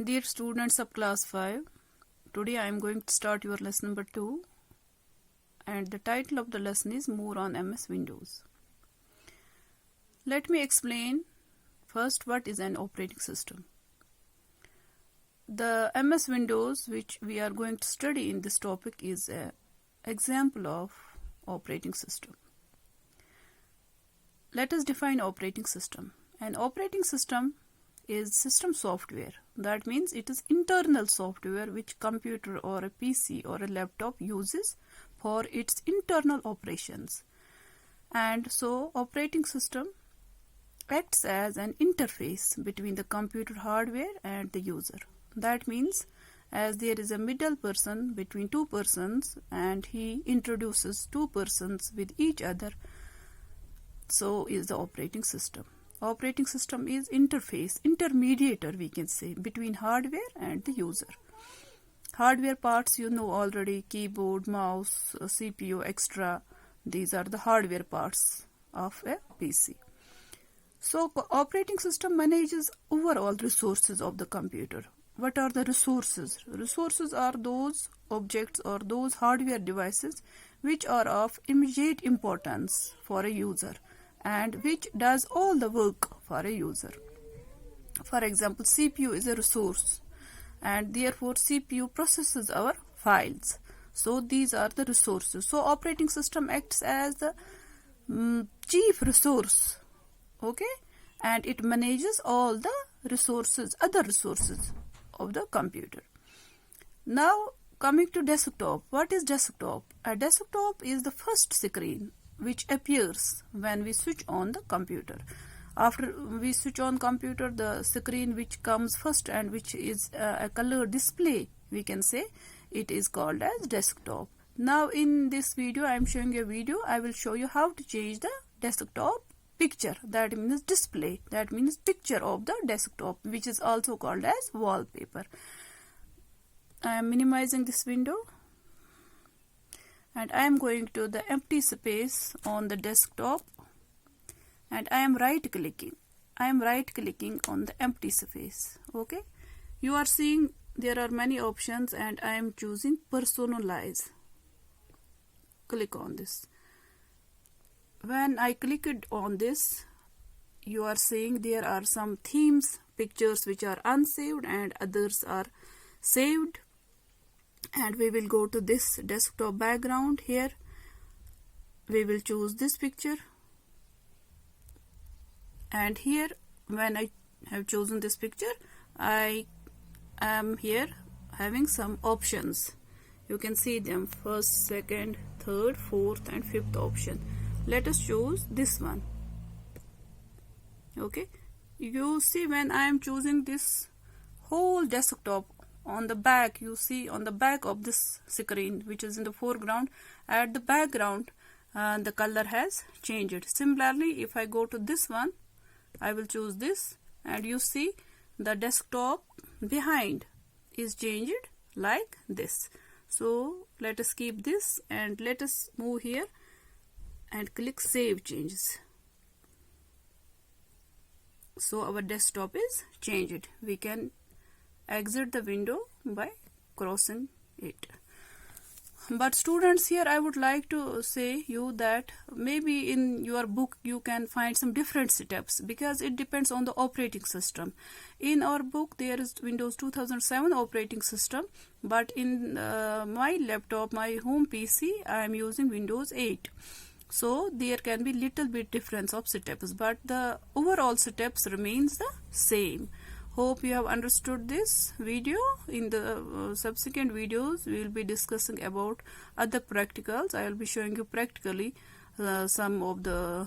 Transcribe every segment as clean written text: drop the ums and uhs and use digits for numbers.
Dear students of class 5, today I am going to start your lesson number 2, and the title of the lesson is More on MS Windows. Let me explain first what is an operating system. The MS Windows which we are going to study in this topic is an example of operating system. Let us define operating system. An operating system is system software. That means it is internal software which computer or a PC or a laptop uses for its internal operations. And so operating system acts as an interface between the computer hardware and the user. That means as there is a middle person between two persons and he introduces two persons with each other, so is the operating system. Operating system is interface, intermediator we can say, between hardware and the user. Hardware parts you know already, keyboard, mouse, CPU, extra. These are the hardware parts of a PC. So operating system manages overall resources of the computer. What are the resources? Resources are those objects or those hardware devices which are of immediate importance for a user and which does all the work for a user. For example, CPU is a resource and therefore CPU processes our files. So these are the resources. So operating system acts as the chief resource, okay, and it manages all the resources, other resources of the computer. Now coming to desktop. What is desktop? A desktop is the first screen which appears when we switch on the computer. After we switch on computer, the screen which comes first and which is a color display, we can say, it is called as desktop. Now in this video I am showing a video. I will show you how to change the desktop picture, that means display, that means picture of the desktop, which is also called as wallpaper. I am minimizing this window and I am going to the empty space on the desktop and I am right clicking. I am right clicking on the empty space. Okay, you are seeing there are many options and I am choosing personalize. Click on this. When I clicked on this, you are seeing there are some themes, pictures which are unsaved and others are saved. And we will go to this desktop background. Here we will choose this picture, and here when I have chosen this picture, I am here having some options. You can see them: first, second, third, fourth and fifth option. Let us choose this one. Okay, you see when I am choosing this whole desktop, on the back, you see on the back of this screen which is in the foreground, at the background the color has changed. Similarly, if I go to this one, I will choose this and you see the desktop behind is changed like this. So let us keep this and let us move here and click save changes. So our desktop is changed. We can exit the window by crossing it. But students, here I would like to say you that maybe in your book you can find some different steps because it depends on the operating system. In our book there is Windows 2007 operating system, but in my laptop, my home PC, I am using Windows 8. So there can be little bit difference of steps, but the overall steps remains the same. Hope you have understood this video. In the subsequent videos we will be discussing about other practicals. I will be showing you practically some of the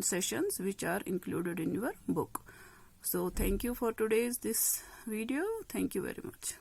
sessions which are included in your book. So thank you for today's this video. Thank you very much.